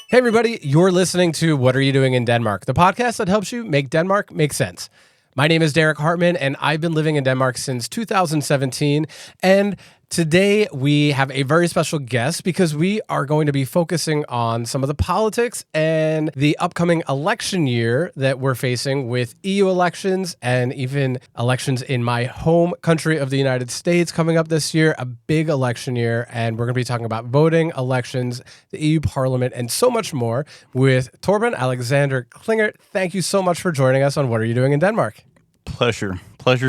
Hey, everybody, you're listening to What Are You Doing in Denmark, the podcast that helps you make Denmark make sense. My name is Derek Hartman, and I've been living in Denmark since 2017. And today we have a very special guest because we are going to be focusing on some of the politics and the upcoming election year that we're facing with EU elections and even elections in my home country of the United States coming up this year, a big election year. And we're going to be talking about voting, elections, the EU Parliament, and so much more with Thorbern Alexander Klingert. Thank you so much for joining us on What Are You Doing in Denmark? Pleasure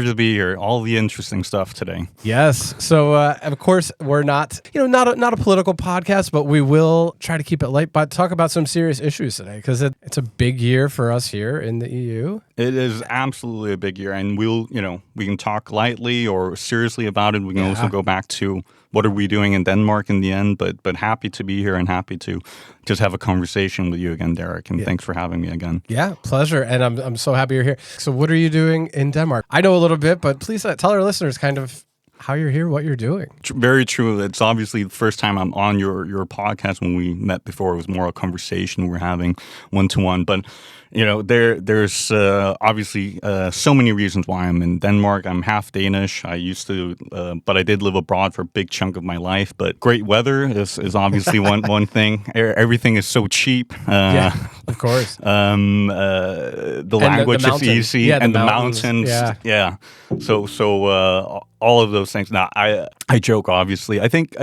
to be here. All the interesting stuff today. Yes. So, of course, we're not a political podcast, but we will try to keep it light, but talk about some serious issues today because it's a big year for us here in the EU. It is absolutely a big year, and we can talk lightly or seriously about it. We can also go back to what are we doing in Denmark in the end, but happy to be here and happy to just have a conversation with you again, Derek, and thanks for having me again. Yeah, pleasure, and I'm so happy you're here. So what are you doing in Denmark? I know a little bit, but please tell our listeners kind of how you're here, what you're doing. Very true. It's obviously the first time I'm on your podcast. When we met before, it was more a conversation we were having one-to-one, but there's obviously so many reasons why I'm in Denmark. I'm half Danish. I used to, but I did live abroad for a big chunk of my life. But great weather is obviously one thing. Everything is so cheap. Yeah, of course. The language is easy, and the mountains. Yeah. So all of those things. Now, I joke, obviously. I think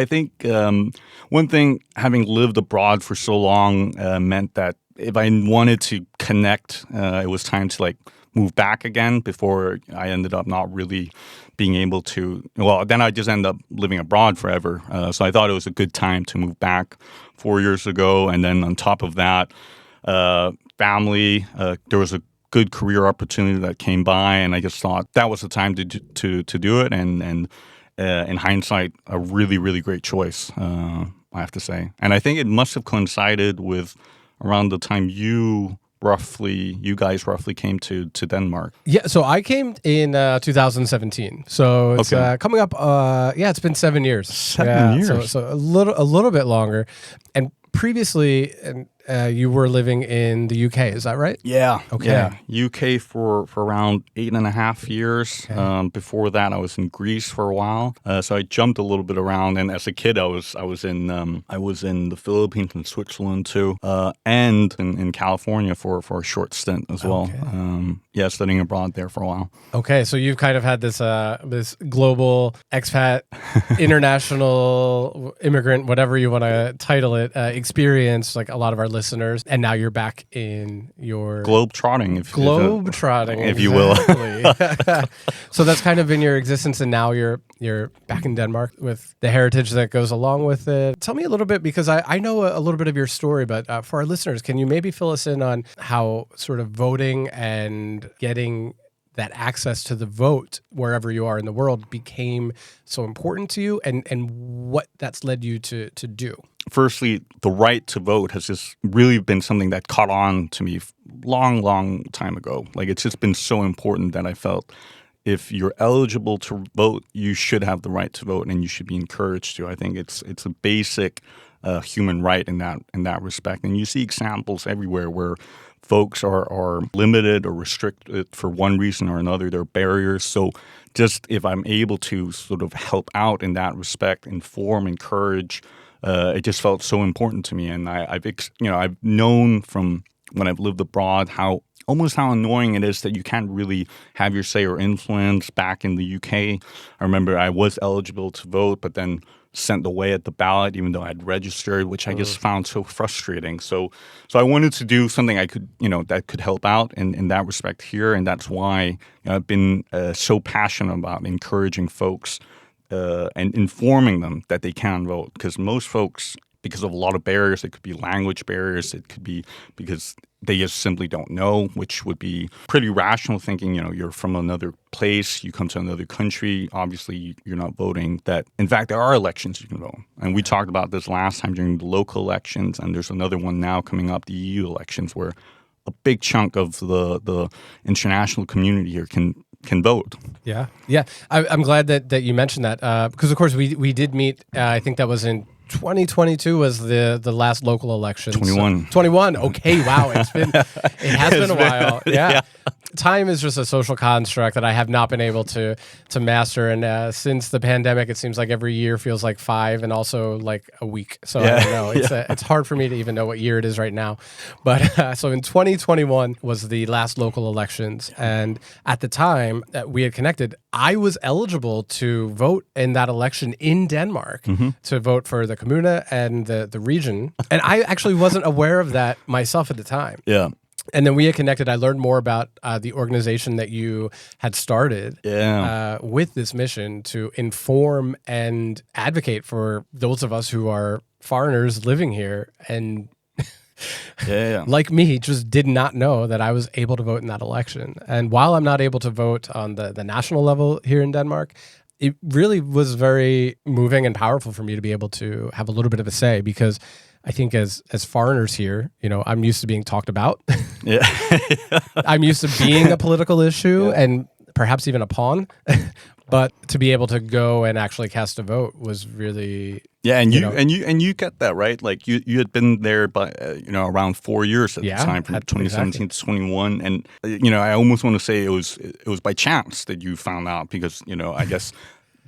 one thing, having lived abroad for so long, meant that if I wanted to connect, it was time to move back again before I ended up not really being able to. Well, then I just ended up living abroad forever. So I thought it was a good time to move back 4 years ago. And then on top of that, family, there was a good career opportunity that came by, and I just thought that was the time to do it. And in hindsight, a really, really great choice, I have to say. And I think it must have coincided with around the time you guys roughly came to Denmark. Yeah, so I came in 2017. So it's coming up. It's been 7 years. 7 years. So a little bit longer. And previously, you were living in the UK, is that right? Yeah. Okay. Yeah. UK for around 8.5 years. Okay. Before that, I was in Greece for a while. So I jumped a little bit around. And as a kid, I was in the Philippines and Switzerland too, and in California for a short stint as well. Studying abroad there for a while. Okay, so you've kind of had this global expat, international immigrant, whatever you want to title it, experience, like a lot of our listeners, and now you're back in your globe-trotting, if you will. So that's kind of been your existence, and now you're back in Denmark with the heritage that goes along with it. Tell me a little bit, because I know a little bit of your story, but for our listeners, can you maybe fill us in on how sort of voting and getting that access to the vote wherever you are in the world became so important to you, and what that's led you to do? Firstly, the right to vote has just really been something that caught on to me long time ago. It's just been so important that I felt if you're eligible to vote, you should have the right to vote, and you should be encouraged to. I think it's a basic human right in that respect. And you see examples everywhere where folks are limited or restricted for one reason or another. There are barriers. So just if I'm able to sort of help out in that respect, inform, encourage, it just felt so important to me. And I've known from when I've lived abroad how annoying it is that you can't really have your say or influence back in the UK. I remember I was eligible to vote, but then sent away at the ballot, even though I'd registered, which I just found so frustrating. So I wanted to do something I could, that could help out in that respect here. And that's why I've been so passionate about encouraging folks and informing them that they can vote. Because most folks, because of a lot of barriers, it could be language barriers, it could be because they just simply don't know, which would be pretty rational thinking. You're from another place, you come to another country, obviously you're not voting. That, in fact, there are elections you can vote. And we talked about this last time during the local elections, and there's another one now coming up, the EU elections, where a big chunk of the international community here can vote. Yeah. I'm glad that you mentioned that because, of course, we did meet, I think that was in 2022 was the last local election. 21. 21. Okay, wow. It has been a while. Yeah. Time is just a social construct that I have not been able to master. And since the pandemic, it seems like every year feels like 5 and also like a week. So I don't know. It's hard for me to even know what year it is right now. But so in 2021 was the last local elections. And at the time that we had connected, I was eligible to vote in that election in Denmark to vote for the commune and the region. And I actually wasn't aware of that myself at the time. Yeah. And then we had connected. I learned more about the organization that you had started with this mission to inform and advocate for those of us who are foreigners living here and like me, just did not know that I was able to vote in that election. And while I'm not able to vote on the national level here in Denmark, it really was very moving and powerful for me to be able to have a little bit of a say, because I think as foreigners here, I'm used to being talked about. Yeah. I'm used to being a political issue and perhaps even a pawn. But to be able to go and actually cast a vote was really and you get that, right? Like you had been there by around 4 years at the time, from 2017 to 21, and I almost want to say it was by chance that you found out, because I guess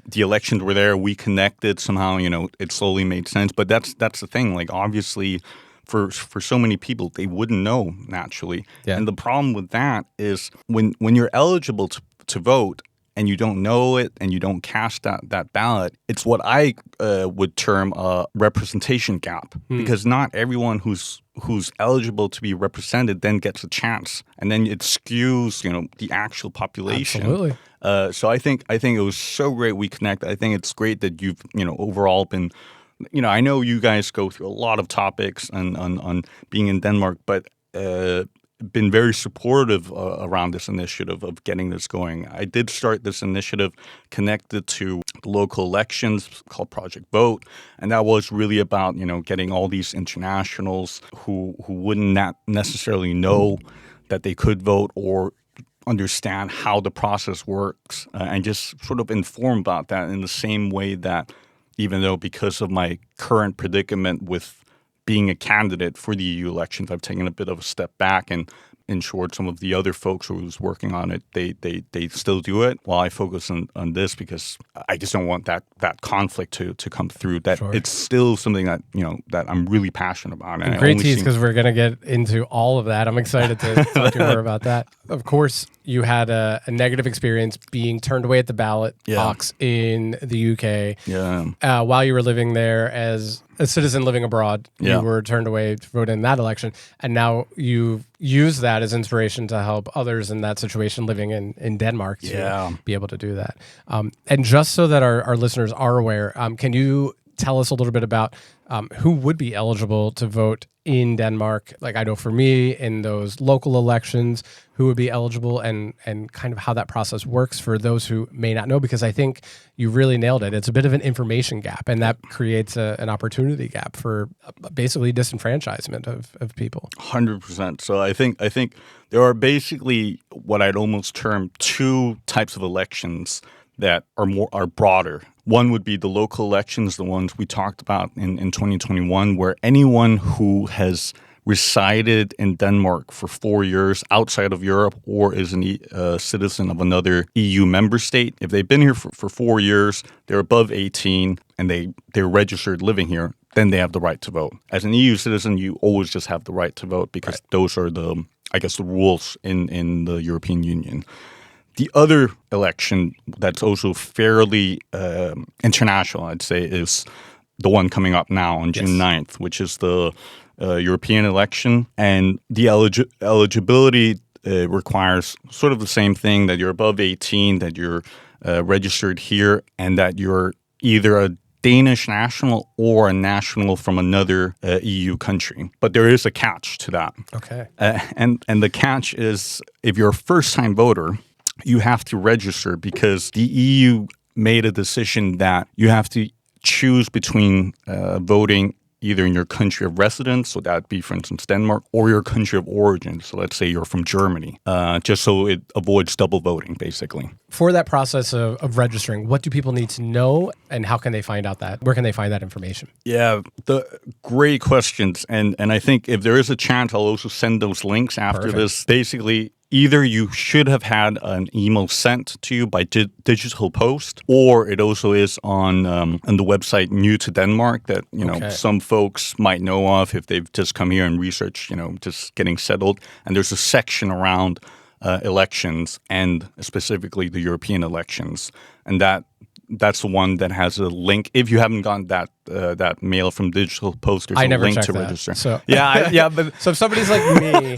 the elections were there, we connected somehow, it slowly made sense. But that's the thing, like obviously for so many people, they wouldn't know naturally. Yeah. And the problem with that is when you're eligible to vote and you don't know it and you don't cast that ballot, it's what I would term a representation gap, because not everyone who's eligible to be represented then gets a chance, and then it skews the actual population. Absolutely. So I think it was so great we connected. I think it's great that you've overall been, I know you guys go through a lot of topics on being in Denmark, but been very supportive around this initiative of getting this going. I did start this initiative connected to local elections called Project Vote, and that was really about getting all these internationals who wouldn't not necessarily know that they could vote or understand how the process works, and just sort of inform about that in the same way that, even though because of my current predicament with being a candidate for the EU elections, I've taken a bit of a step back and ensured some of the other folks who was working on it, they still do it while I focus on this, because I just don't want that conflict to come through. That It's still something that that I'm really passionate about. And great tease, because we're going to get into all of that. I'm excited to talk to you more about that. Of course, you had a negative experience being turned away at the ballot box in the UK. Yeah. While you were living there as a citizen living abroad, you were turned away to vote in that election, and now you use that as inspiration to help others in that situation living in Denmark to be able to do that. And just so that our listeners are aware, can you tell us a little bit about who would be eligible to vote in Denmark? Like, I know for me, in those local elections, who would be eligible, and kind of how that process works for those who may not know, because I think you really nailed it. It's a bit of an information gap, and that creates an opportunity gap for basically disenfranchisement of people. 100%. So I think there are basically what I'd almost term two types of elections that are broader. One would be the local elections, the ones we talked about in 2021, where anyone who has resided in Denmark for 4 years outside of Europe or is a citizen of another EU member state, if they've been here for 4 years, they're above 18, and they're registered living here, then they have the right to vote. As an EU citizen, you always just have the right to vote, because those are the rules in the European Union. The other election that's also fairly international, I'd say, is the one coming up now on June 9th, which is the European election. And the eligibility requires sort of the same thing, that you're above 18, that you're registered here, and that you're either a Danish national or a national from another EU country. But there is a catch to that. Okay. And the catch is, if you're a first-time voter, you have to register, because the EU made a decision that you have to choose between voting either in your country of residence, so that'd be, for instance, Denmark, or your country of origin. So let's say you're from Germany, just so it avoids double voting, basically. For that process of registering, what do people need to know, and how can they find out that? Where can they find that information? Yeah, the great questions. And I think if there is a chance, I'll also send those links after this. Basically, either you should have had an email sent to you by digital post, or it also is on the website New to Denmark that some folks might know of if they've just come here and researched, just getting settled. And there's a section around elections, and specifically the European elections, and that's the one that has a link. If you haven't gotten that mail from Digital Post, there's a link to register. So. But so if somebody's like me,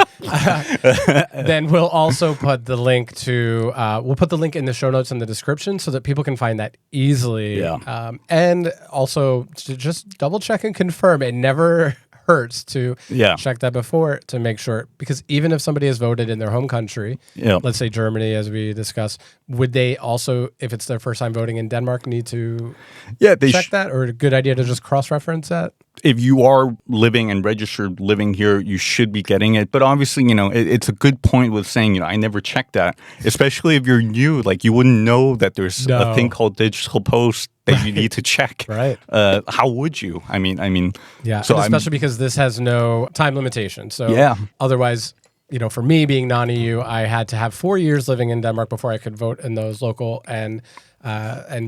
then we'll also put the link to we'll put the link in the show notes in the description so that people can find that easily. Yeah. And also to just double check and confirm. It never hurts to check that before to make sure, because even if somebody has voted in their home country, let's say Germany, as we discussed, would they also, if it's their first time voting in Denmark, need to check that, or a good idea to just cross-reference that? If you are living and registered living here, you should be getting it. But obviously, it's a good point with saying, I never checked that, especially if you're new. Like, you wouldn't know that there's a thing called Digital Post that you need to check. Right. How would you? I mean. Yeah, so especially because this has no time limitation. So otherwise, for me being non-EU, I had to have 4 years living in Denmark before I could vote in those local and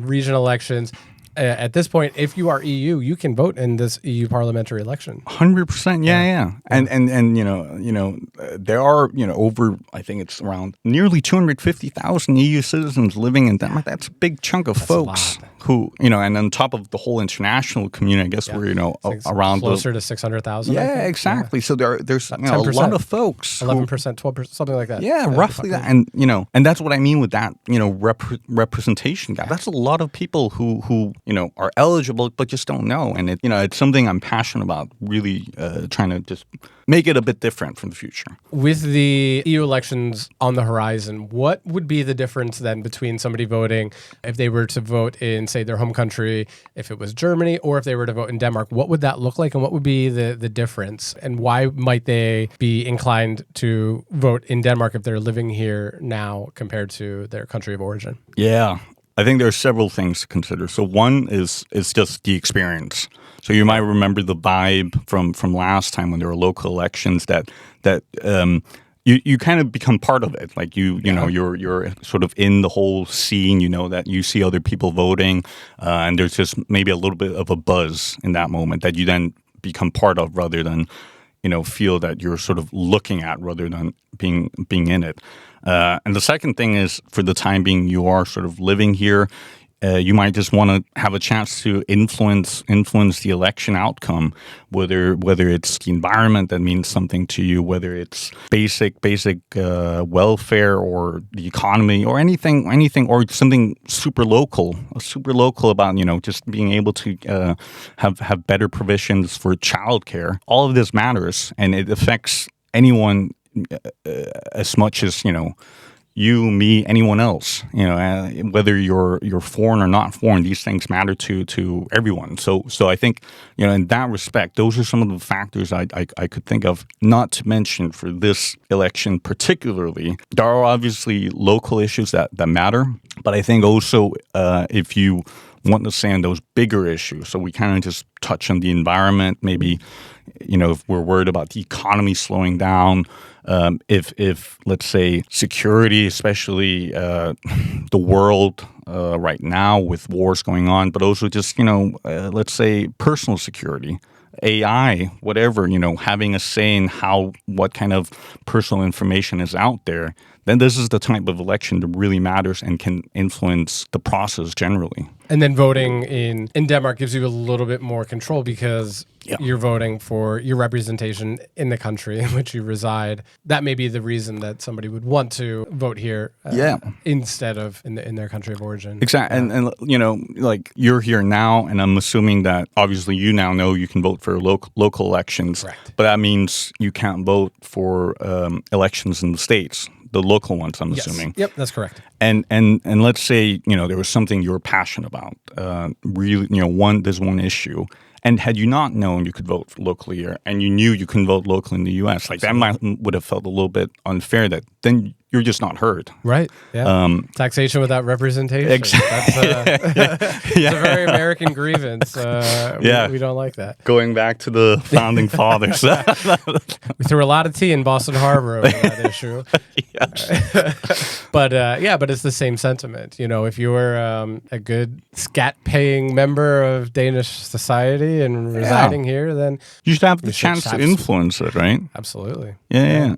regional elections. At this point, if you are EU, you can vote in this EU parliamentary election. 100%, yeah. And there are over, I think it's around nearly 250,000 EU citizens living in Denmark. That's a big chunk of folks who and on top of the whole international community, I guess we're around closer to 600,000. Yeah, exactly. Yeah. So there's a lot of folks, 11%, 12%, something like that. Yeah, roughly that, and that's what I mean with that representation gap. That's a lot of people who are eligible but just don't know, and it's something I'm passionate about. Really trying to just make it a bit different from the future. With the EU elections on the horizon, what would be the difference then between somebody voting if they were to vote in, say, their home country, if it was Germany, or if they were to vote in Denmark? What would that look like, and what would be the difference? And why might they be inclined to vote in Denmark if they're living here now compared to their country of origin? Yeah. I think there are several things to consider. So one is just the experience. So you might remember the vibe from last time when there were local elections that you kind of become part of it. Like you're sort of in the whole scene. That you see other people voting, and there's just maybe a little bit of a buzz in that moment that you then become part of, rather than feel that you're sort of looking at, rather than being in it. And the second thing is, for the time being, you are sort of living here. You might just want to have a chance to influence the election outcome, whether it's the environment that means something to you, whether it's basic welfare, or the economy, or anything, or something super local about just being able to have better provisions for childcare. All of this matters, and it affects anyone as much as you, me, anyone else. Whether you're foreign or not foreign, these things matter to everyone. So I think in that respect, those are some of the factors I could think of. Not to mention, for this election particularly, there are obviously local issues that matter, but I think also if you want to say on those bigger issues, so we kind of just touch on the environment, maybe if we're worried about the economy slowing down. If let's say security, especially the world right now with wars going on, but also just let's say personal security, AI, whatever, having a say in what kind of personal information is out there, then this is the type of election that really matters and can influence the process generally. And then voting in Denmark gives you a little bit more control, because you're voting for your representation in the country in which you reside. That may be the reason that somebody would want to vote here instead of in their country of origin. Exactly. And like, you're here now, and I'm assuming that obviously you now know you can vote for local elections. Correct. But that means you can't vote for elections in the States. The local ones, I'm assuming. Yep, that's correct. And let's say there was something you were passionate about. Really, there's one issue, And had you not known you could vote locally here, and you knew you couldn't vote locally in the U.S., like would have felt a little bit unfair. That then you're just not heard. Right. Yeah. Taxation without representation. Exactly. It's a very American grievance. We don't like that. Going back to the founding fathers. We threw a lot of tea in Boston Harbor over that issue. But it's the same sentiment. You know, if you were a good scat-paying member of Danish society and residing here, then you should have the chance to influence it, right? Absolutely. Yeah.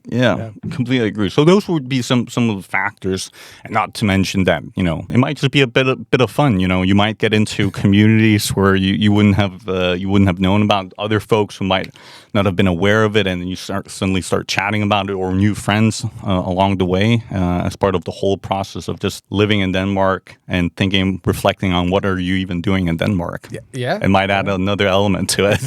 Completely agree. So those would be some of the factors, and not to mention that, you know, it might just be a bit of fun. You know, you might get into communities where you wouldn't have known about, other folks who might not have been aware of it, and you suddenly start chatting about it, or new friends along the way as part of the whole process of just living in Denmark and reflecting on what are you even doing in Denmark. Yeah. It might add another element to it.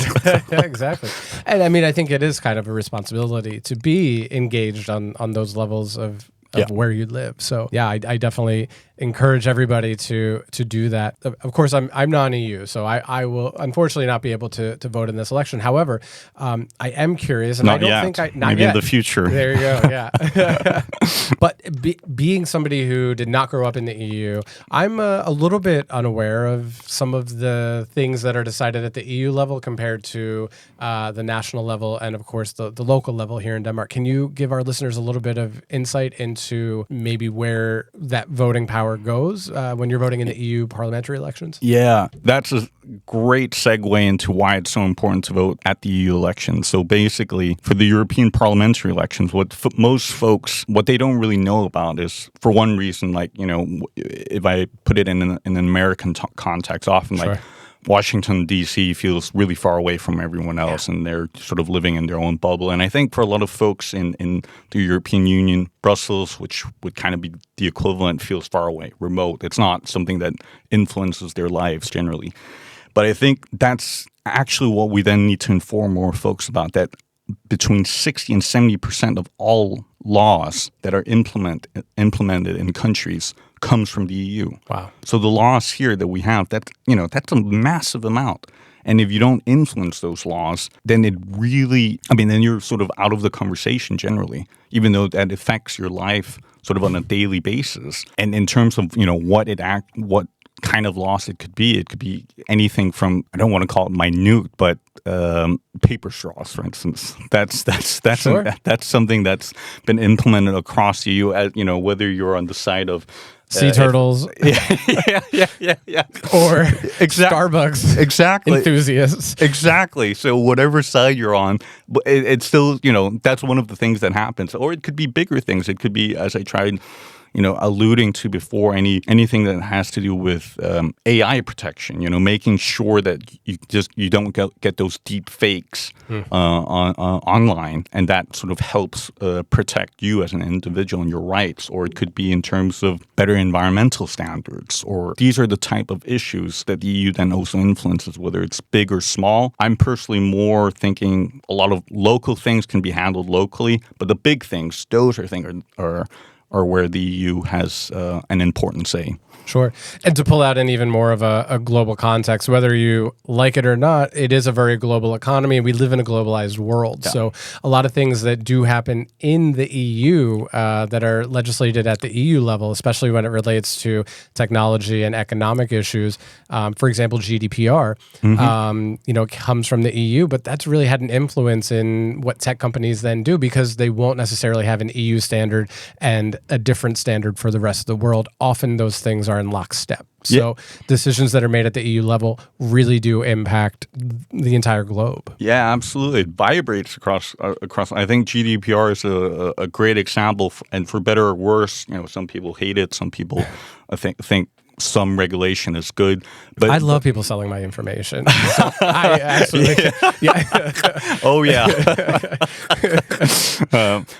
Yeah, exactly. And I mean, I think it is kind of a responsibility to be engaged on those levels of where you live. So I definitely encourage everybody to do that. Of course, I'm non-EU, so I will unfortunately not be able to vote in this election. However, I am curious, and not I don't yet. think maybe yet. In the future. There you go. Yeah. But being somebody who did not grow up in the EU, I'm a little bit unaware of some of the things that are decided at the EU level compared to the national level, and of course the local level here in Denmark. Can you give our listeners a little bit of insight into maybe where that voting power goes when you're voting in the EU parliamentary elections? Yeah, that's a great segue into why it's so important to vote at the EU elections. So basically, for the European parliamentary elections, most folks, what they don't really know about is, for one reason, like, you know, if I put it in an American context, often like Washington, D.C. feels really far away from everyone else, and they're sort of living in their own bubble. And I think for a lot of folks in the European Union, Brussels, which would kind of be the equivalent, feels far away, remote. It's not something that influences their lives generally. But I think that's actually what we then need to inform more folks about, that between 60 and 70% of all laws that are implemented in countries comes from the EU. Wow. So the laws here that we have, that's a massive amount. And if you don't influence those laws, then then you're sort of out of the conversation generally, even though that affects your life sort of on a daily basis. And in terms of, you know, what kind of loss it could be anything from, I don't want to call it minute, but paper straws, for instance. That's Sure. That's something that's been implemented across the EU, you know, whether you're on the side of sea turtles, yeah, or Starbucks enthusiasts. Exactly. So whatever side you're on, it's still, you know, that's one of the things that happens. Or it could be bigger things. It could be, as I tried, you know, alluding to before, anything that has to do with AI protection. You know, making sure that you don't get those deep fakes online, and that sort of helps protect you as an individual and your rights. Or it could be in terms of better environmental standards. Or these are the type of issues that the EU then also influences, whether it's big or small. I'm personally more thinking a lot of local things can be handled locally, but the big things, those are things are where the EU has an important say. Sure. And to pull out in even more of a global context, whether you like it or not, it is a very global economy. We live in a globalized world. Yeah. So a lot of things that do happen in the EU that are legislated at the EU level, especially when it relates to technology and economic issues, for example, GDPR, comes from the EU, but that's really had an influence in what tech companies then do, because they won't necessarily have an EU standard and a different standard for the rest of the world. Often those things are in lockstep. So decisions that are made at the EU level really do impact the entire globe. Yeah, absolutely. It vibrates across. I think GDPR is a great example, and for better or worse, you know, some people hate it. Some people think some regulation is good. But I love people selling my information. So I absolutely, Oh yeah.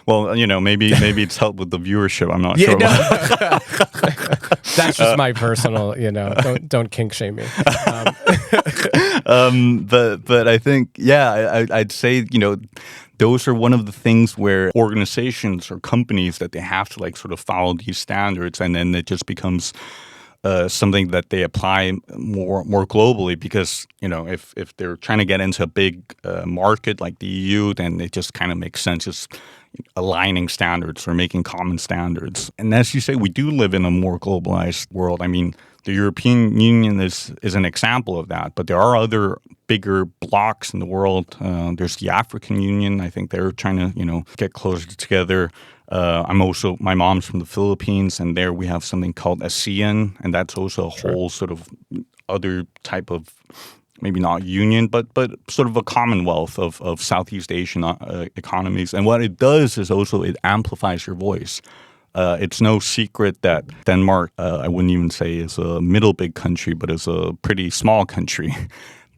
Well, you know, maybe it's helped with the viewership. I'm not sure. No. That's just my personal, you know. Don't kink shame me. But I think, I'd say, you know, those are one of the things where organizations or companies that they have to like sort of follow these standards, and then it just becomes something that they apply more globally, because if they're trying to get into a big market like the EU, then it just kind of makes sense just aligning standards or making common standards. And as you say, we do live in a more globalized world. I mean, the European Union is an example of that, but there are other bigger blocs in the world. There's the African Union. I think they're trying to, get closer together. My mom's from the Philippines, and there we have something called ASEAN, and that's also a whole sort of other type of, maybe not union, but sort of a commonwealth of Southeast Asian economies. And what it does is also it amplifies your voice. It's no secret that Denmark, I wouldn't even say is a middle big country, but is a pretty small country.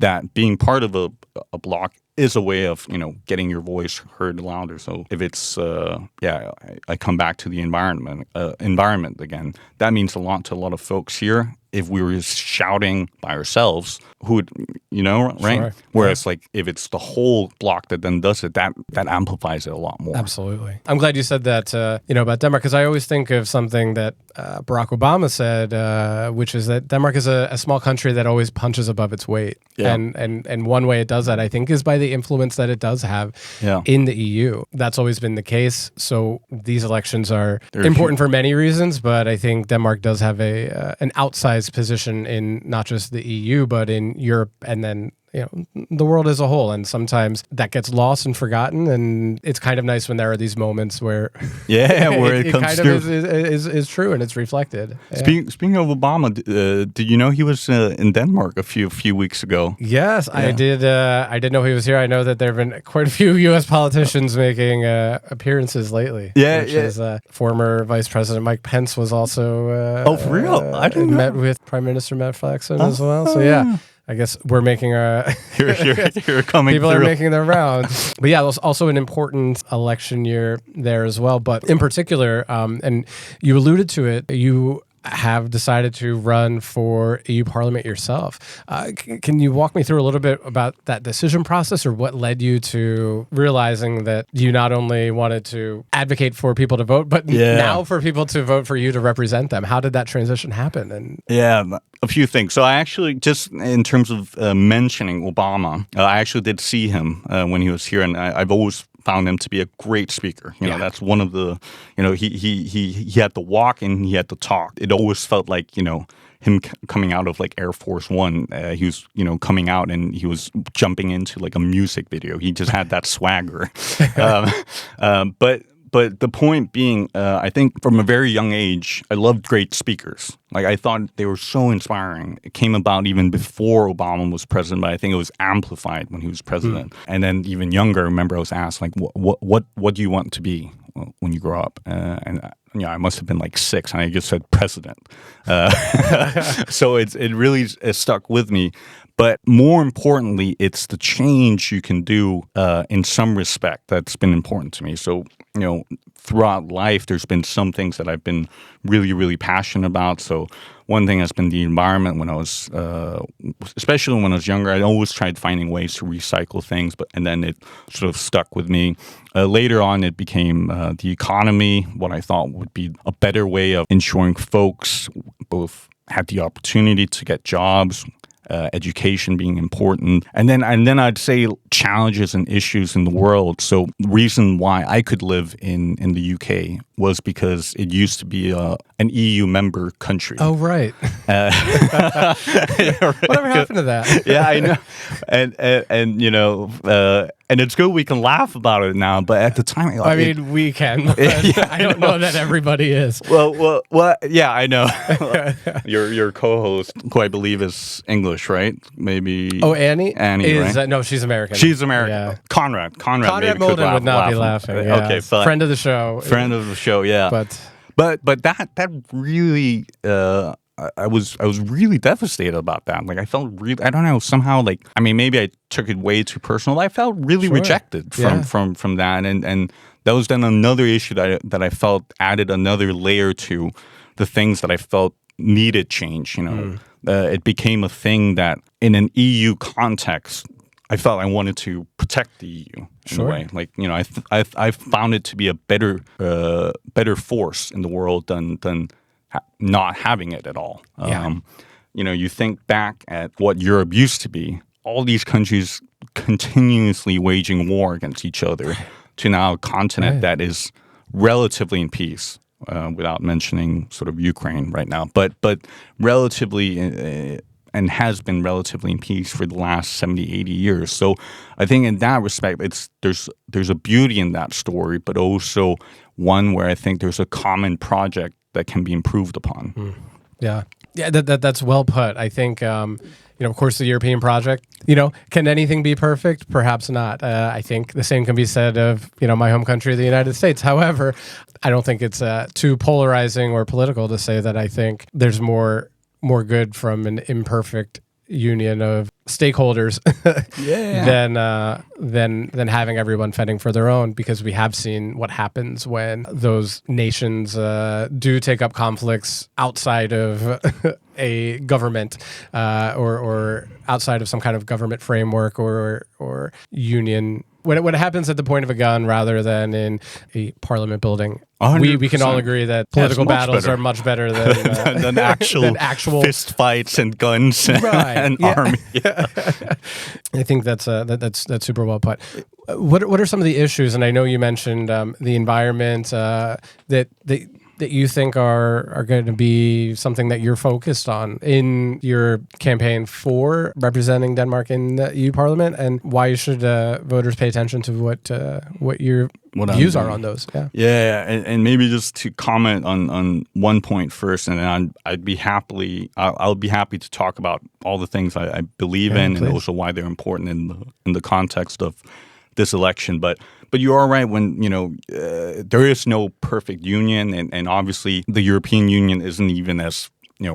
That being part of a bloc is a way of, getting your voice heard louder. So if it's, I come back to the environment again. That means a lot to a lot of folks here. If we were just shouting by ourselves, who would, right? Sure. Whereas if it's the whole block that then does it, that amplifies it a lot more. Absolutely. I'm glad you said that, about Denmark, because I always think of something that Barack Obama said, which is that Denmark is a small country that always punches above its weight. Yeah. And one way it does that, I think, is by the influence that it does have in the EU. That's always been the case. So these elections are important for many reasons, but I think Denmark does have an outsized position in not just the EU, but in Europe and then the world as a whole. And sometimes that gets lost and forgotten, and it's kind of nice when there are these moments where where it comes kind through. of is true and it's reflected. Speaking of Obama, did you know he was in Denmark a few weeks ago? Yes, I did. I did know he was here. I know that there have been quite a few U.S. politicians making appearances lately. Which is former Vice President Mike Pence was also. For real? I didn't met with Prime Minister Matt Flexen as well. So I guess we're making you're coming people through. are making their rounds. But it was also an important election year there as well. But in particular, and you alluded to it, you have decided to run for EU Parliament yourself. Can you walk me through a little bit about that decision process, or what led you to realizing that you not only wanted to advocate for people to vote, but now for people to vote for you to represent them? How did that transition happen? And a few things. So I actually, just in terms of mentioning Obama, I actually did see him when he was here, and I've always found him to be a great speaker. That's one of the, he had the walk and he had the talk. It always felt like, him coming out of Air Force One. He was, coming out and he was jumping into a music video. He just had that swagger. But the point being, I think from a very young age, I loved great speakers. I thought they were so inspiring. It came about even before Obama was president, but I think it was amplified when he was president. And then even younger, I remember I was asked, what do you want to be when you grow up? And I must have been 6, and I just said president. So it really stuck with me. But more importantly, it's the change you can do in some respect that's been important to me. So, throughout life, there's been some things that I've been really, really passionate about. So one thing has been the environment. When I was, especially when I was younger, I always tried finding ways to recycle things, and then it sort of stuck with me. Later on, it became the economy, what I thought would be a better way of ensuring folks both had the opportunity to get jobs, education being important, and then I'd say challenges and issues in the world. So the reason why I could live in the UK was because it used to be an EU member country. oh, right. Whatever happened to that? Yeah, I know, and it's good we can laugh about it now, but at the time, we can. But I don't know that everybody is. Well, yeah, I know. Your co-host, who I believe is English, right? Maybe. Oh, Annie? Annie, is, right? No, she's American. She's American. Yeah. Conrad maybe Molden could would not be laughing. Yeah. Okay, fine. Friend of the show. Friend of the show, yeah. But that really, I was really devastated about that. I felt really, I don't know, somehow maybe I took it way too personal. I felt really rejected from that, and that was then another issue that I felt added another layer to the things that I felt needed change. It became a thing that in an EU context, I felt I wanted to protect the EU in a way. I found it to be a better force in the world than not having it at all. Yeah. You think back at what Europe used to be. All these countries continuously waging war against each other to now a continent that is relatively in peace, without mentioning sort of Ukraine right now, but relatively and has been relatively in peace for the last 70, 80 years. So I think in that respect, there's a beauty in that story, but also one where I think there's a common project that can be improved upon. Yeah. Yeah, that's well put. I think, of course, the European project, can anything be perfect? Perhaps not. I think the same can be said of, my home country, the United States. However, I don't think it's too polarizing or political to say that I think there's more good from an imperfect union of stakeholders than having everyone fending for their own, because we have seen what happens when those nations do take up conflicts outside of a government or outside of some kind of government framework or union. When it happens at the point of a gun rather than in a parliament building, we can all agree that political battles are much better than actual fist fights and guns and army. I think that's super well put. What are some of the issues? And I know you mentioned the environment that you think are going to be something that you're focused on in your campaign for representing Denmark in the EU Parliament, and why should voters pay attention to what your views are on those. And maybe just to comment on one point first, and then I'll be happy to talk about all the things I believe in, please. And also why they're important in the context of this election. But you are right when there is no perfect union, and obviously the European Union isn't even as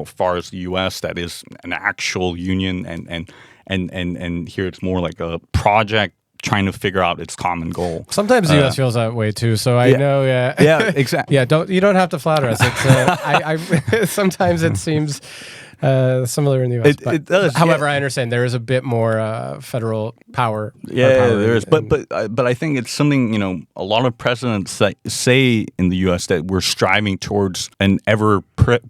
far as the U.S. that is an actual union, and here it's more like a project trying to figure out its common goal. Sometimes the U.S. feels that way too. So I know, yeah, exactly. You don't have to flatter us. It's sometimes it seems similar in the U.S. It does. However, I understand there is a bit more federal power. There is. But I think it's something a lot of presidents say in the U.S. that we're striving towards an ever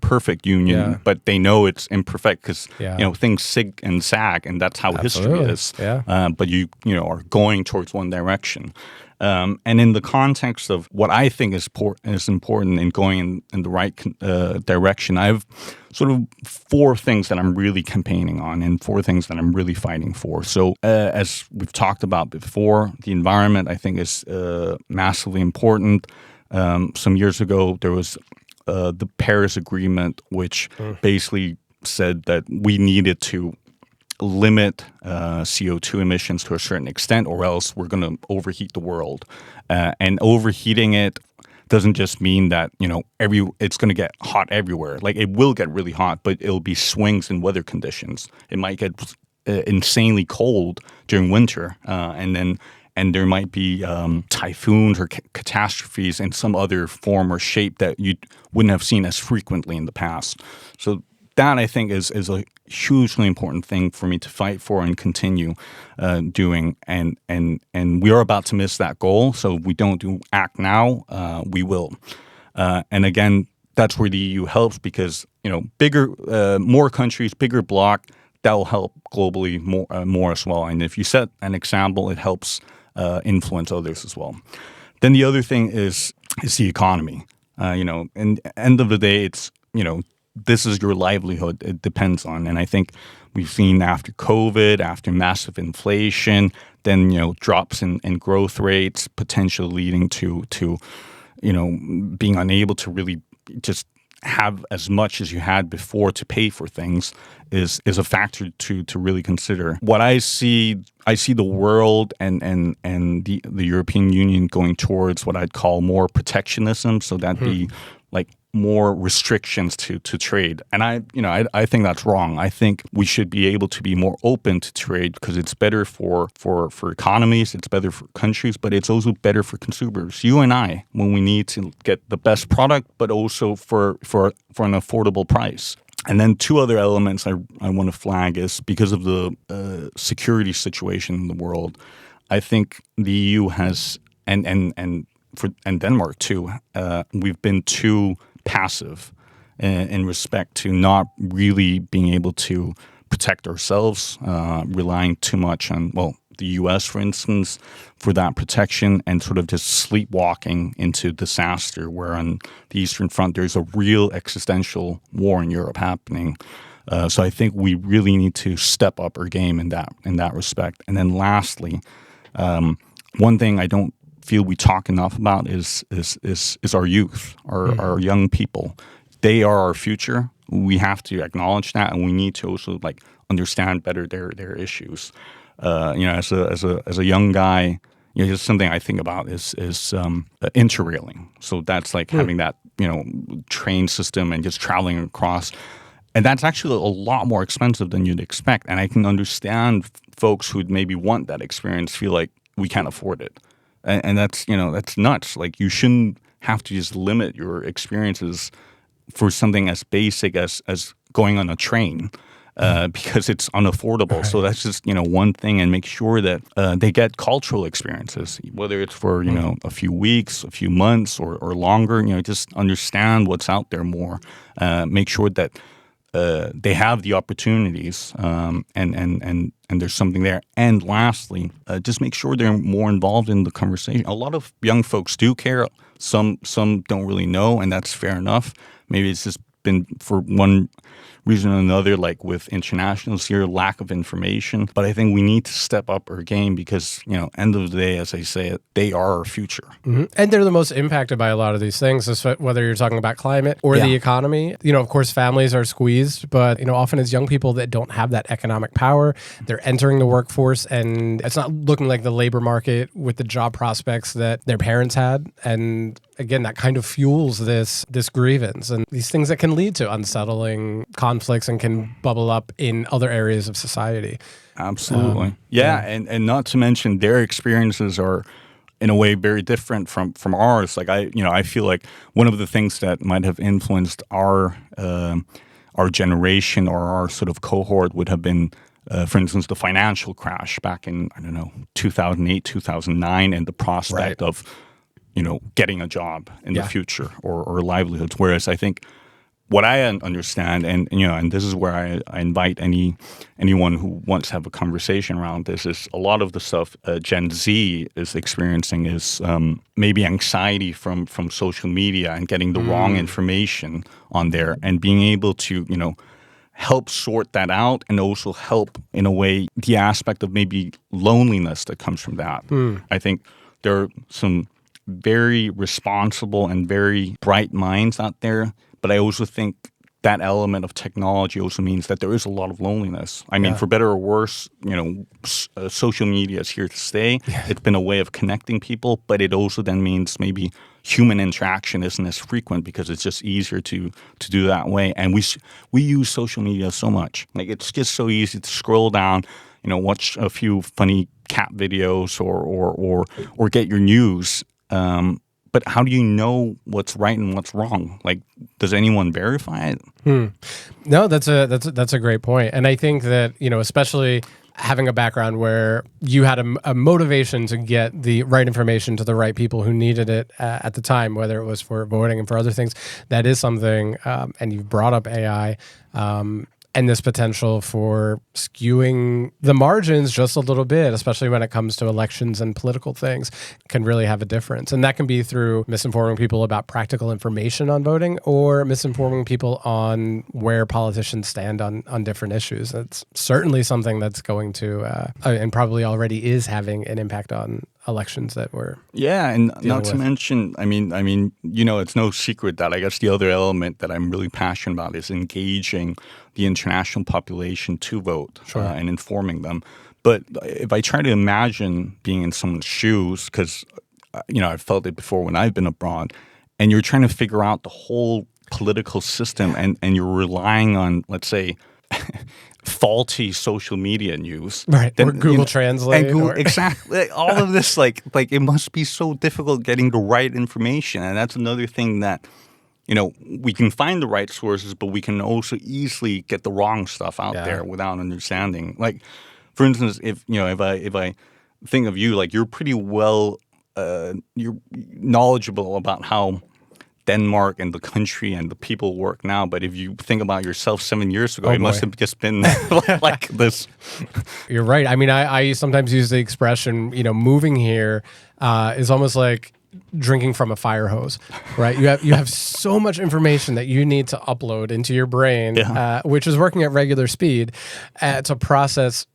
perfect union, but they know it's imperfect because things sig and sag, and that's how history is. But you are going towards one direction. And in the context of what I think is important in going in the right direction, I have sort of 4 things that I'm really campaigning on and 4 things that I'm really fighting for. So as we've talked about before, the environment I think is massively important. Some years ago, there was the Paris Agreement, which basically said that we needed to limit CO2 emissions to a certain extent, or else we're going to overheat the world. And overheating it doesn't just mean that it's going to get hot everywhere. Like, it will get really hot, but it'll be swings in weather conditions. It might get insanely cold during winter, and there might be typhoons or catastrophes in some other form or shape that you wouldn't have seen as frequently in the past. So that, I think, is a hugely important thing for me to fight for and continue doing. And we are about to miss that goal. So if we don't act now, we will. And again, that's where the EU helps, because bigger, more countries, bigger bloc, that will help globally more as well. And if you set an example, it helps influence others as well. Then the other thing is the economy. And end of the day, it's this is your livelihood. It depends on, and I think we've seen after COVID, after massive inflation, then drops in growth rates, potentially leading to being unable to really just have as much as you had before to pay for things is a factor to really consider. What I see the world and the European Union going towards what I'd call more protectionism, so that'd be like more restrictions to trade. And I think that's wrong. I think we should be able to be more open to trade, because it's better for economies, it's better for countries, but it's also better for consumers. You and I, when we need to get the best product, but also for an affordable price. And then 2 other elements I want to flag is because of the security situation in the world. I think the EU has, and Denmark too, we've been too passive in respect to not really being able to protect ourselves, relying too much on, well, the U.S., for instance, for that protection, and sort of just sleepwalking into disaster, where on the Eastern Front there's a real existential war in Europe happening. So I think we really need to step up our game in that respect. And then lastly, one thing I don't feel we talk enough about is our youth, our young people. They are our future. We have to acknowledge that, and we need to also like understand better their issues. As a young guy, just something I think about is interrailing. So that's like having that train system and just traveling across, and that's actually a lot more expensive than you'd expect. And I can understand folks who'd maybe want that experience feel like we can't afford it, and that's nuts. Like, you shouldn't have to just limit your experiences for something as basic as going on a train. Because it's unaffordable. Right. So that's just, one thing, and make sure that they get cultural experiences, whether it's for, a few weeks, a few months, or longer, just understand what's out there more. Make sure that they have the opportunities and there's something there. And lastly, just make sure they're more involved in the conversation. A lot of young folks do care. Some don't really know, and that's fair enough. Maybe it's just been for one reason or another, like with internationals here, lack of information. But I think we need to step up our game because, end of the day, as I say it, they are our future. Mm-hmm. And they're the most impacted by a lot of these things, whether you're talking about climate or the economy. Of course, families are squeezed, but, often it's young people that don't have that economic power. They're entering the workforce, and it's not looking like the labor market with the job prospects that their parents had. And again, that kind of fuels this grievance and these things that can lead to unsettling conflicts and can bubble up in other areas of society. Absolutely. And not to mention their experiences are in a way very different from ours. Like I feel like one of the things that might have influenced our generation or our sort of cohort would have been, for instance, the financial crash back in, 2008, 2009, and the prospect of getting a job in the future or livelihoods. Whereas I think what I understand, and this is where I invite anyone who wants to have a conversation around this, is a lot of the stuff Gen Z is experiencing is maybe anxiety from social media and getting the wrong information on there, and being able to help sort that out, and also help in a way the aspect of maybe loneliness that comes from that. I think there are some very responsible and very bright minds out there, but I also think that element of technology also means that there is a lot of loneliness. I mean, for better or worse, social media is here to stay. Yeah. It's been a way of connecting people, but it also then means maybe human interaction isn't as frequent because it's just easier to do that way. And we use social media so much. Like, it's just so easy to scroll down, watch a few funny cat videos or get your news. But how do you know what's right and what's wrong? Like, does anyone verify it? No, that's a great point. And I think that, especially having a background where you had a motivation to get the right information to the right people who needed it at the time, whether it was for voting and for other things, that is something, and you've brought up AI, and this potential for skewing the margins just a little bit, especially when it comes to elections and political things, can really have a difference. And that can be through misinforming people about practical information on voting, or misinforming people on where politicians stand on different issues. That's certainly something that's going to, and probably already is having an impact on elections that we're and not to mention, I mean, it's no secret that I guess the other element that I'm really passionate about is engaging the international population to vote and informing them. But if I try to imagine being in someone's shoes, because I've felt it before when I've been abroad, and you're trying to figure out the whole political system, and you're relying on, let's say, faulty social media news, right? Then, or Google Translate, exactly. All of this, like it must be so difficult getting the right information, and that's another thing that we can find the right sources, but we can also easily get the wrong stuff out there without understanding. Like, for instance, if I think of you, like, you're pretty well, you're knowledgeable about how Denmark and the country and the people work now. But if you think about yourself 7 years ago, Oh, it boy. must have just been like this. You're right. I mean, I sometimes use the expression, moving here is almost like drinking from a fire hose, right? You have so much information that you need to upload into your brain, which is working at regular speed, to process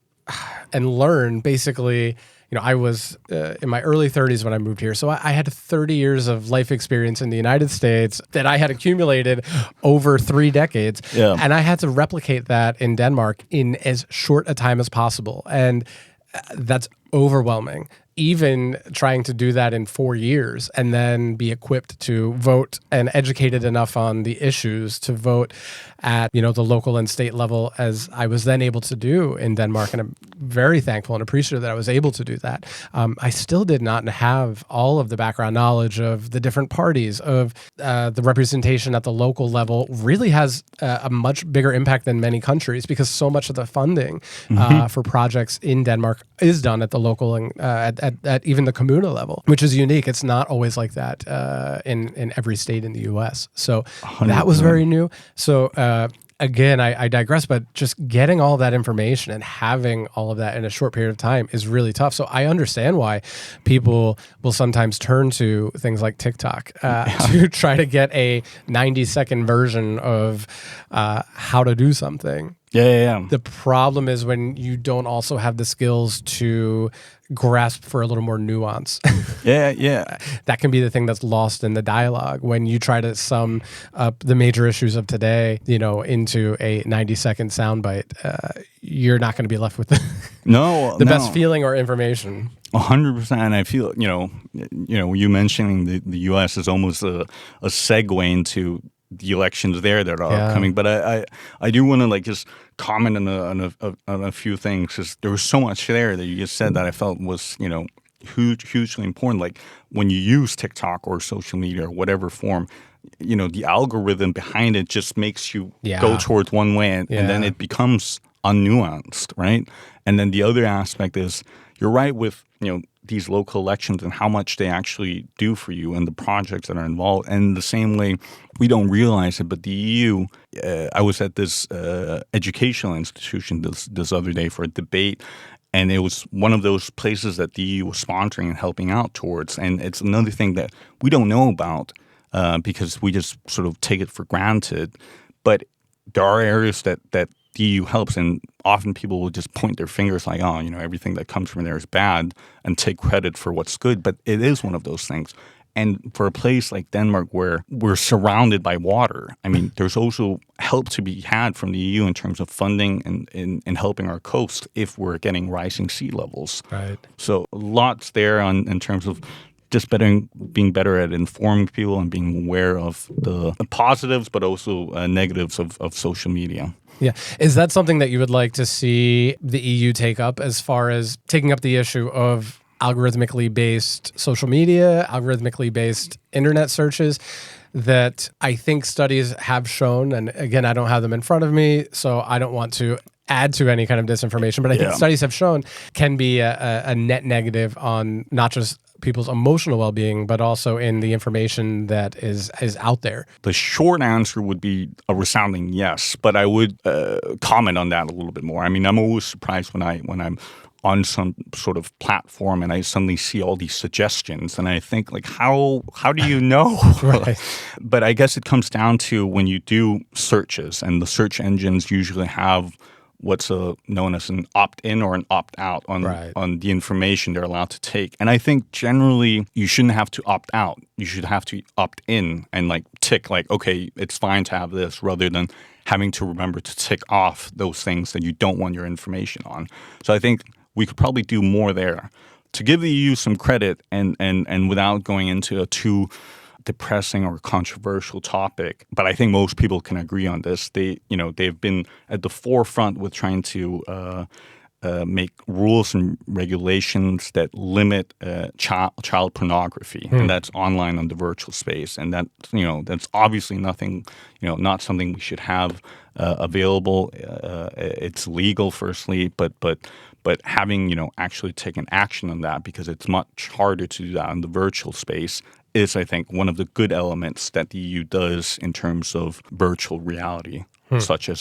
and learn. Basically, I was in my early 30s when I moved here, so I had 30 years of life experience in the United States that I had accumulated over 3 decades, and I had to replicate that in Denmark in as short a time as possible, and that's overwhelming. Even trying to do that in 4 years and then be equipped to vote and educated enough on the issues to vote at, the local and state level, as I was then able to do in Denmark. And I'm very thankful and appreciative that I was able to do that. I still did not have all of the background knowledge of the different parties, of the representation at the local level really has a much bigger impact than many countries, because so much of the funding for projects in Denmark is done at the local and at even the communal level, which is unique. It's not always like that in every state in the U.S. So 100%. That was very new. So again, I digress, but just getting all that information and having all of that in a short period of time is really tough. So I understand why people will sometimes turn to things like TikTok to try to get a 90-second version of how to do something. Yeah. The problem is when you don't also have the skills to grasp for a little more nuance. Yeah. That can be the thing that's lost in the dialogue when you try to sum up the major issues of today, into a 90-second soundbite. You're not going to be left with the best feeling or information. 100%. And I feel, you mentioning the U.S. is almost a segue into the elections there that are coming, but I do want to just comment on a few things, because there was so much there that you just said that I felt was hugely important. Like when you use TikTok or social media or whatever form, the algorithm behind it just makes you go towards one way, and then it becomes unnuanced, right? And then the other aspect is, you're right with these local elections and how much they actually do for you and the projects that are involved. And the same way, we don't realize it, but the EU, I was at this educational institution this other day for a debate, and it was one of those places that the EU was sponsoring and helping out towards. And it's another thing that we don't know about because we just sort of take it for granted. But there are areas that the EU helps, and often people will just point their fingers like, oh, everything that comes from there is bad, and take credit for what's good. But it is one of those things. And for a place like Denmark where we're surrounded by water, I mean, there's also help to be had from the EU in terms of funding and helping our coast if we're getting rising sea levels. Right. So lots there in terms of just being better at informing people and being aware of the positives, but also negatives of social media. Yeah. Is that something that you would like to see the EU take up, as far as taking up the issue of algorithmically based social media, algorithmically based internet searches, that I think studies have shown, and again, I don't have them in front of me, so I don't want to add to any kind of disinformation, but I think studies have shown can be a net negative on not just people's emotional well-being, but also in the information that is out there? The short answer would be a resounding yes, but I would comment on that a little bit more. I mean, I'm always surprised when I'm on some sort of platform and I suddenly see all these suggestions, and I think, like, how do you know? Right. But I guess it comes down to when you do searches, and the search engines usually have what's known as an opt-in or an opt-out on the information they're allowed to take. And I think generally you shouldn't have to opt out. You should have to opt in and tick okay, it's fine to have this, rather than having to remember to tick off those things that you don't want your information on. So I think we could probably do more there. To give the EU some credit, and without going into a too depressing or controversial topic, but I think most people can agree on this. They've been at the forefront with trying to make rules and regulations that limit child pornography, and that's online on the virtual space. And that's obviously nothing, not something we should have available. It's legal, firstly, but having actually taken action on that, because it's much harder to do that in the virtual space, is, I think, one of the good elements that the EU does in terms of virtual reality, such as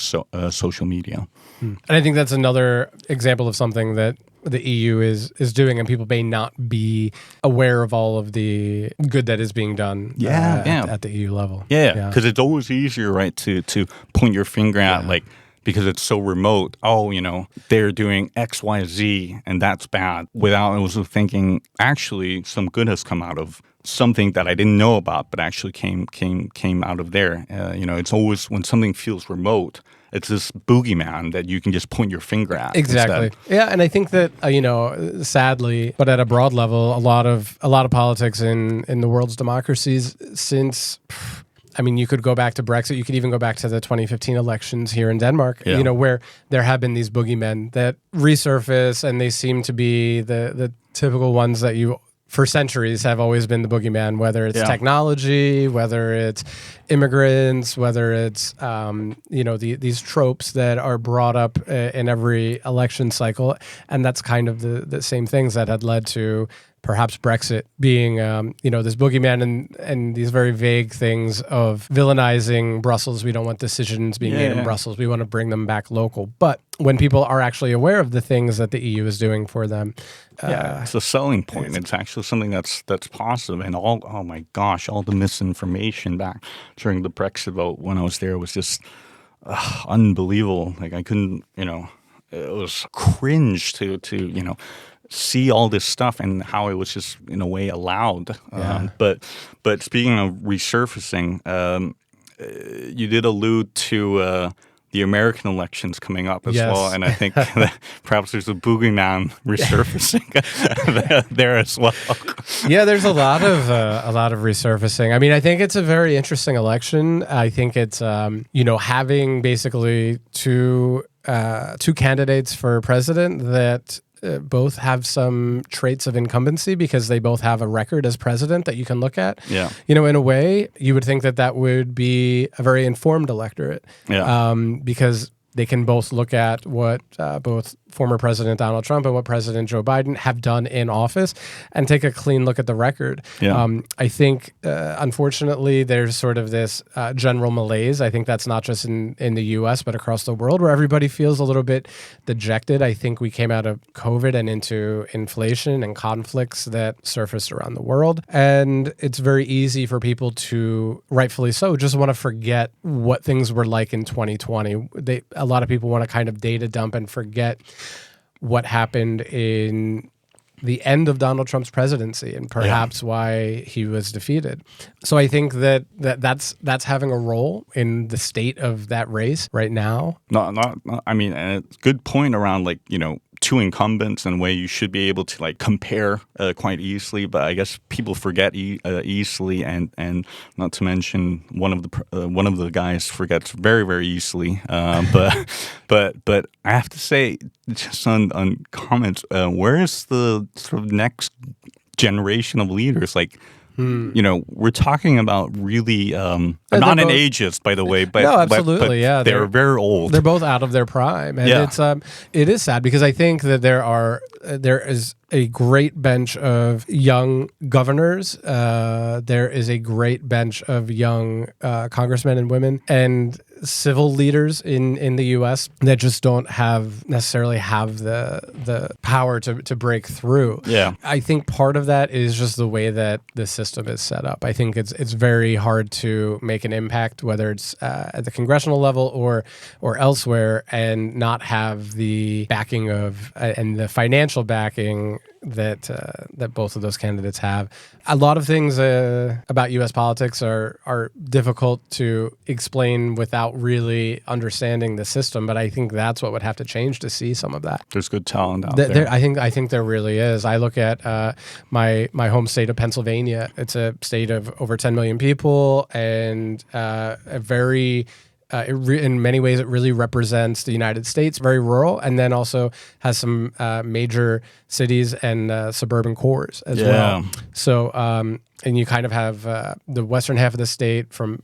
social media. And I think that's another example of something that the EU is doing, and people may not be aware of all of the good that is being done at the EU level. Yeah, because it's always easier, right, to point your finger at, like, because it's so remote, they're doing X, Y, Z, and that's bad, without also thinking, actually, some good has come out of something that I didn't know about, but actually came out of there. It's always, when something feels remote, it's this boogeyman that you can just point your finger at. Exactly. Instead. Yeah, and I think that sadly, but at a broad level, a lot of politics in the world's democracies since. I mean, you could go back to Brexit. You could even go back to the 2015 elections here in Denmark, where there have been these boogeymen that resurface, and they seem to be the typical ones that for centuries have always been the boogeyman, whether it's technology, whether it's immigrants, whether it's, these tropes that are brought up in every election cycle. And that's kind of the same things that had led to perhaps Brexit being, this boogeyman and these very vague things of villainizing Brussels. We don't want decisions being made in Brussels. We want to bring them back local. But when people are actually aware of the things that the EU is doing for them, it's a selling point. It's actually something that's positive. And all the misinformation back during the Brexit vote when I was there was just unbelievable. Like, I couldn't, it was cringe to see all this stuff and how it was just in a way allowed. But speaking of resurfacing, you did allude to the American elections coming up as well, and I think that perhaps there's a boogeyman resurfacing there as well. Yeah, there's a lot of resurfacing. I mean, I think it's a very interesting election. I think it's having basically two candidates for president that both have some traits of incumbency because they both have a record as president that you can look at. Yeah. In a way, you would think that would be a very informed electorate. Yeah. Because they can both look at what both former President Donald Trump and what President Joe Biden have done in office and take a clean look at the record. Yeah. I think, unfortunately, there's sort of this general malaise. I think that's not just in the U.S., but across the world where everybody feels a little bit dejected. I think we came out of COVID and into inflation and conflicts that surfaced around the world. And it's very easy for people to, rightfully so, just want to forget what things were like in 2020. A lot of people want to kind of data dump and forget what happened in the end of Donald Trump's presidency and perhaps why he was defeated. So I think that's having a role in the state of that race right now. I mean, and it's a good point around two incumbents in a way you should be able to compare quite easily, but I guess people forget easily, and not to mention one of the guys forgets very, very easily. But I have to say, just on comments, where is the sort of next generation of leaders? We're talking about really. I'm not an ageist, by the way, but no, absolutely, but they're very old. They're both out of their prime, and it is sad because I think that there is a great bench of young governors. There is a great bench of young congressmen and women and civil leaders in the U.S. that just don't necessarily have the power to break through. Yeah, I think part of that is just the way that the system is set up. I think it's very hard to make an impact, whether it's at the congressional level or elsewhere, and not have the backing of and the financial backing that both of those candidates have. A lot of things about U.S. politics are difficult to explain without really understanding the system, but I think that's what would have to change to see some of that. There's good talent out there. I think there really is. I look at my home state of Pennsylvania. It's a state of over 10 million people and a very in many ways, it really represents the United States, very rural, and then also has some major cities and suburban cores as well. So, and you kind of have the western half of the state from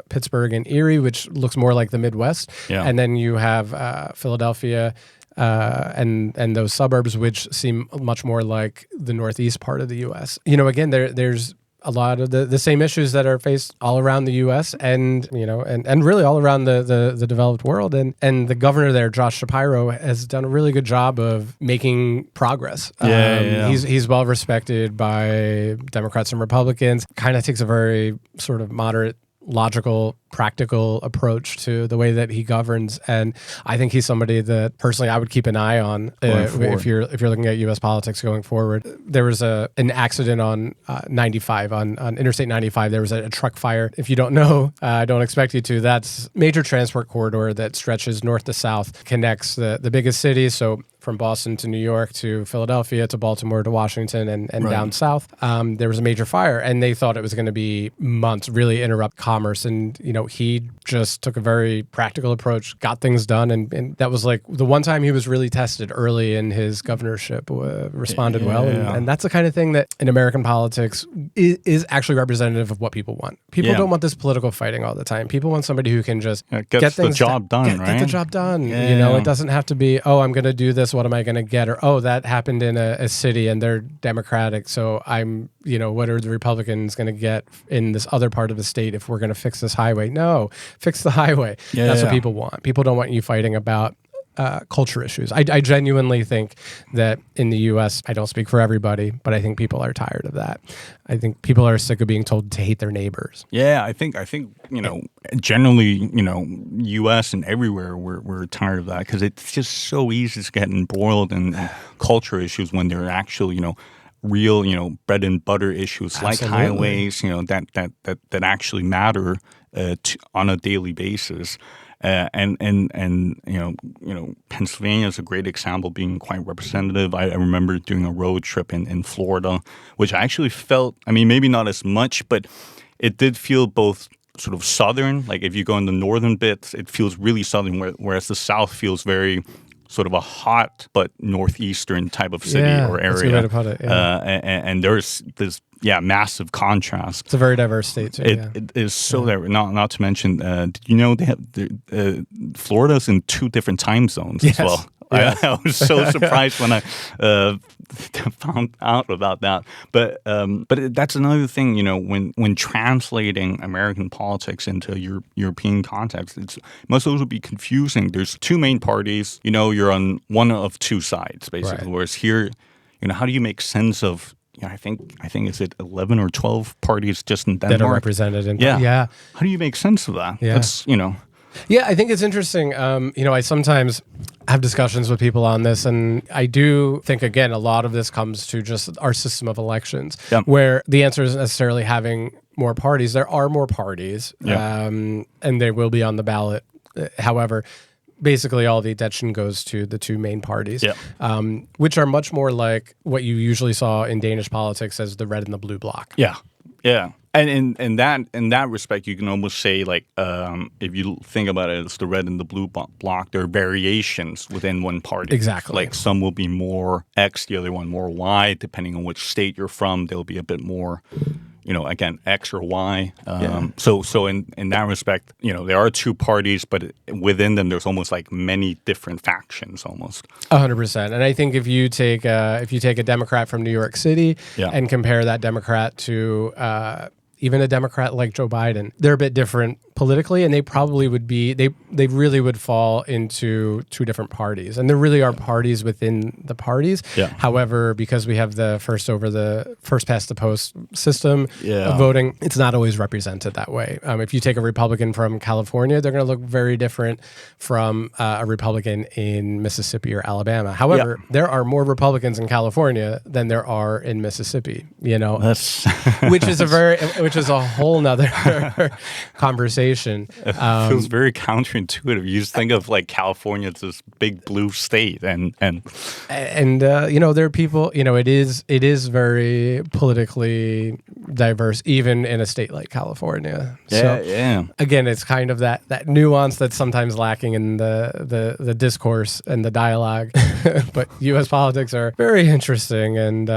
Pittsburgh and Erie, which looks more like the Midwest. Yeah. And then you have Philadelphia and those suburbs, which seem much more like the Northeast part of the U.S. Again, there's a lot of the same issues that are faced all around the U.S. and really all around the developed world. And the governor there, Josh Shapiro, has done a really good job of making progress. He's well respected by Democrats and Republicans. Kind of takes a very sort of moderate, logical, practical approach to the way that he governs, and I think he's somebody that personally I would keep an eye on if you're looking at U.S. politics going forward. There was an accident on 95 on Interstate 95. There was a truck fire. If you don't know, I don't expect you to. That's major transport corridor that stretches north to south, connects the biggest cities. So from Boston to New York to Philadelphia to Baltimore to Washington and down south. There was a major fire, and they thought it was going to be months, really interrupt commerce. And, he just took a very practical approach, got things done. And that was like the one time he was really tested early in his governorship, responded well. And that's the kind of thing that in American politics is actually representative of what people want. People don't want this political fighting all the time. People want somebody who can just get things done, right? Get the job done. It doesn't have to be, I'm going to do this. What am I going to get? Or, that happened in a city and they're Democratic. So I'm, what are the Republicans going to get in this other part of the state if we're going to fix this highway? No, fix the highway. That's what people want. People don't want you fighting about culture issues. I genuinely think that in the U.S., I don't speak for everybody, but I think people are tired of that. I think people are sick of being told to hate their neighbors. Yeah, I think generally, U.S. and everywhere, we're tired of that because it's just so easy to get embroiled in culture issues when they're actually, real, bread and butter issues like highways, that actually matter on a daily basis. And Pennsylvania is a great example, being quite representative. I remember doing a road trip in Florida, which I actually felt, maybe not as much, but it did feel both sort of southern. Like if you go in the northern bits, it feels really southern, whereas the south feels very sort of a hot but northeastern type of city or area. That's a good way to put it. Yeah. And there's this massive contrast. It's a very diverse state too. It is so diverse. Not to mention, did you know they have Florida's in 2 different time zones as well? Yes. I was so surprised when I found out about that. But that's another thing, when translating American politics into European context, it must also be confusing. There's 2 main parties. You're on one of 2 sides, basically. Right. Whereas here, how do you make sense of? I think is it 11 or 12 parties just in Denmark that are represented in. Yeah. How do you make sense of that? Yeah. That's Yeah, I think it's interesting. I sometimes have discussions with people on this, and I do think, again, a lot of this comes to just our system of elections, where the answer isn't necessarily having more parties. There are more parties, and they will be on the ballot. However, basically all the attention goes to the 2 main parties, which are much more like what you usually saw in Danish politics as the red and the blue bloc. Yeah. And in that respect, you can almost say, like, if you think about it as the red and the blue bloc, there are variations within one party. Exactly. Like some will be more X, the other one more Y, depending on which state you're from. There'll be a bit more, again, X or Y. So in that respect, there are 2 parties, but within them, there's almost like many different factions almost. 100%. And I think if you take a Democrat from New York City and compare that Democrat to even a Democrat like Joe Biden, they're a bit different politically, and they probably would be, they really would fall into 2 different parties. And there really are parties within the parties. However, because we have the first past the post system of voting, it's not always represented that way. If you take a Republican from California, they're going to look very different from a Republican in Mississippi or Alabama. However, there are more Republicans in California than there are in Mississippi, That's which is a whole nother conversation. It feels very counterintuitive. You just think of like California as this big blue state, and there are people. It is very politically diverse, even in a state like California. Again, it's kind of that nuance that's sometimes lacking in the discourse and the dialogue. But U.S. politics are very interesting, and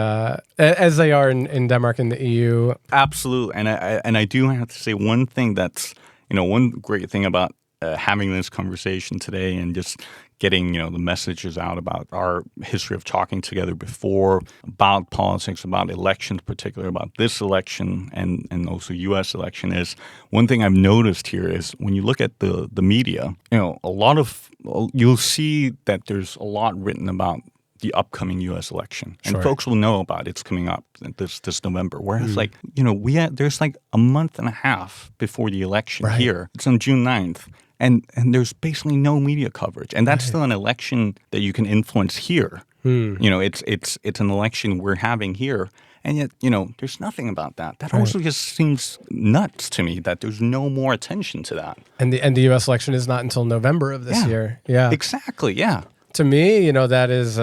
as they are in Denmark and the EU. Absolutely, and I do have to say one thing that's one great thing about having this conversation today and just getting, the messages out about our history of talking together before, about politics, about elections, particularly about this election and also U.S. election, is one thing I've noticed here is when you look at the media, you'll see that there's a lot written about the upcoming U.S. election, and folks will know about it's coming up this November. Whereas, there's like a month and a half before the election here. It's on June 9th. And there's basically no media coverage, and that's still an election that you can influence here. It's an election we're having here, and yet there's nothing about that. That also just seems nuts to me that there's no more attention to that. And the U.S. election is not until November of this year. Yeah, exactly. Yeah. To me, that is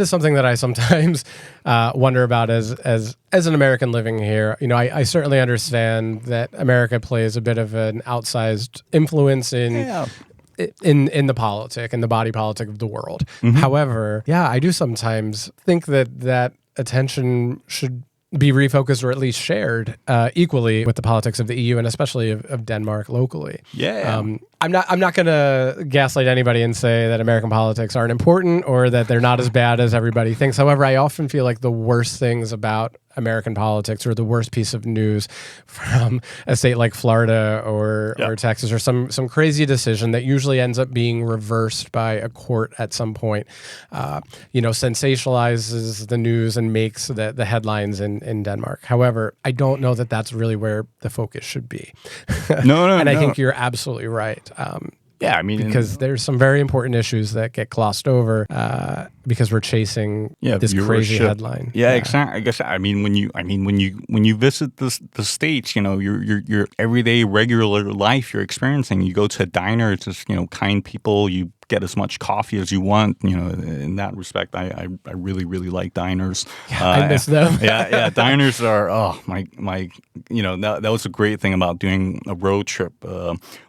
something that I sometimes wonder about as an American living here. I certainly understand that America plays a bit of an outsized influence in the politic and the body politic of the world. Mm-hmm. However, I do sometimes think that attention should be refocused or at least shared equally with the politics of the EU and especially of Denmark locally. I'm not going to gaslight anybody and say that American politics aren't important or that they're not as bad as everybody thinks. However, I often feel like the worst things about American politics or the worst piece of news from a state like Florida or Texas or some crazy decision that usually ends up being reversed by a court at some point, sensationalizes the news and makes the headlines in Denmark. However, I don't know that that's really where the focus should be. And I think you're absolutely right. Because there's some very important issues that get glossed over because we're chasing this crazy headline. Exactly. I guess when you visit the States, your everyday regular life you're experiencing. You go to a diner, it's just kind people. You get as much coffee as you want. In that respect, I really really like diners. I miss them. Diners are my. That was a great thing about doing a road trip.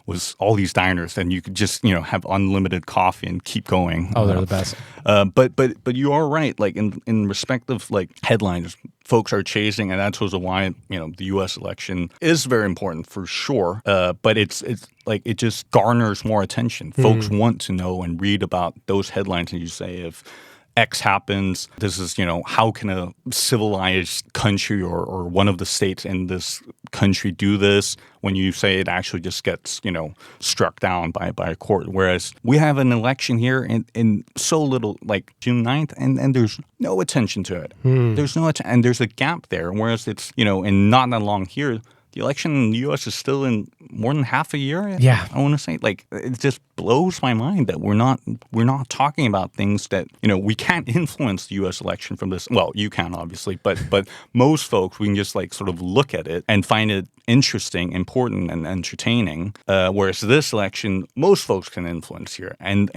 Was all these diners, and you could just have unlimited coffee and keep going. Oh, they're the best. But you are right. Like in respect of headlines, folks are chasing, and that's also why the U.S. election is very important for sure. But it's it just garners more attention. Folks want to know and read about those headlines, and you say if X happens, this is how can a civilized country or one of the states in this country do this, when you say it actually just gets struck down by a court. Whereas we have an election here in so little, like June 9th, and there's no attention to it. There's no and there's a gap there. Whereas it's in not that long here, the election in the U.S. is still in more than half a year. Yeah, I want to say it just blows my mind that we're not talking about things that we can't influence the U.S. election from this. Well, you can obviously, but most folks we can just sort of look at it and find it interesting, important, and entertaining. Whereas this election, most folks can influence here and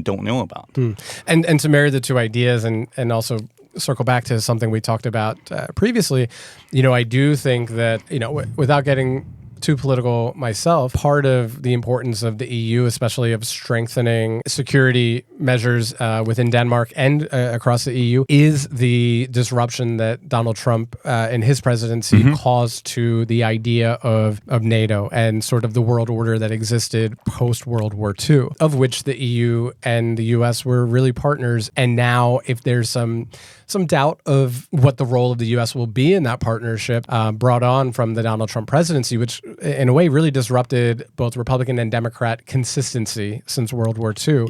don't know about. And to marry the two ideas and also circle back to something we talked about previously, I do think that, without getting too political myself, part of the importance of the EU, especially of strengthening security measures within Denmark and across the EU, is the disruption that Donald Trump in his presidency caused to the idea of NATO and sort of the world order that existed post-World War II, of which the EU and the US were really partners. And now if there's some doubt of what the role of the U.S. will be in that partnership brought on from the Donald Trump presidency, which in a way really disrupted both Republican and Democrat consistency since World War II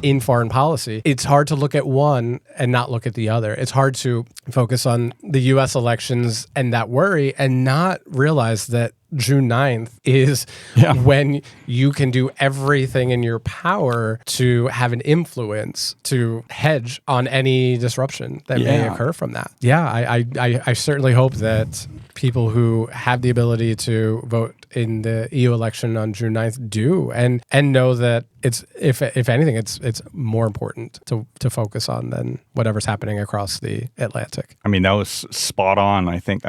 in foreign policy. It's hard to look at one and not look at the other. It's hard to focus on the U.S. elections and that worry and not realize that June 9th is when you can do everything in your power to have an influence to hedge on any disruption that may occur from that. I certainly hope that people who have the ability to vote in the EU election on June 9th do and know that it's if anything it's more important to focus on than whatever's happening across the Atlantic. I mean, that was spot on. I think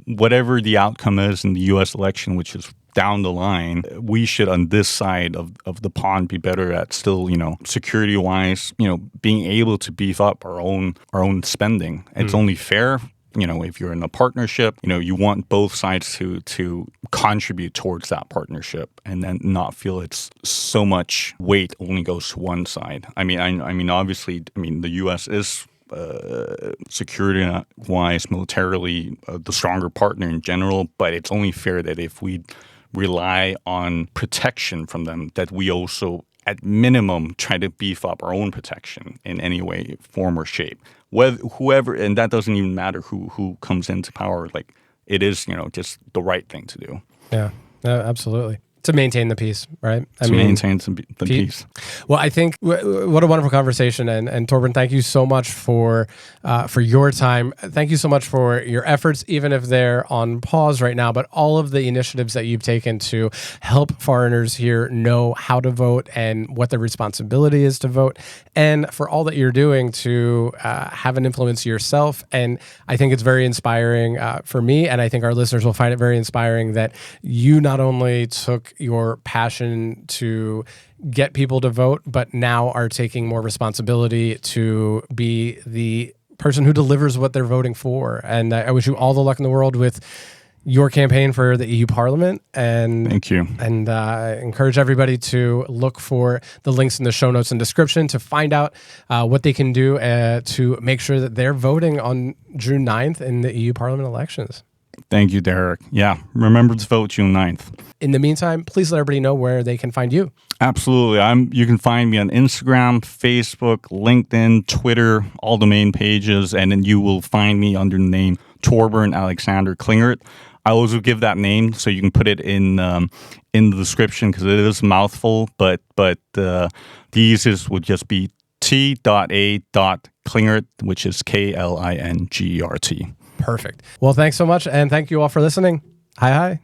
whatever the outcome is in the US election, which is down the line, we should on this side of the pond be better at still, security wise, being able to beef up our own spending. It's only fair if you're in a partnership, you want both sides to contribute towards that partnership, and then not feel it's so much weight only goes to one side. I mean, obviously, the U.S. is security-wise, militarily, the stronger partner in general, but it's only fair that if we rely on protection from them, that we also, at minimum, try to beef up our own protection in any way, form, or shape. Whoever, and that doesn't even matter who comes into power. Like, it is, just the right thing to do. Yeah, absolutely. To maintain the peace, right? Maintain the peace. Well, I think what a wonderful conversation, and Thorbern, thank you so much for your time. Thank you so much for your efforts, even if they're on pause right now. But all of the initiatives that you've taken to help foreigners here know how to vote and what their responsibility is to vote, and for all that you're doing to have an influence yourself. And I think it's very inspiring for me, and I think our listeners will find it very inspiring that you not only took your passion to get people to vote, but now are taking more responsibility to be the person who delivers what they're voting for. And I wish you all the luck in the world with your campaign for the EU Parliament. And thank you. And I encourage everybody to look for the links in the show notes and description to find out what they can do to make sure that they're voting on June 9th in the EU Parliament elections. Thank you, Derek. Yeah, remember to vote June 9th. In the meantime, please let everybody know where they can find you. Absolutely. You can find me on Instagram, Facebook, LinkedIn, Twitter, all the main pages, and then you will find me under the name Thorbern Alexander Klingert. I also give that name so you can put it in the description because it is a mouthful, but the easiest would just be t.a.klingert, which is Klingert. Perfect. Well, thanks so much, and thank you all for listening. Hi.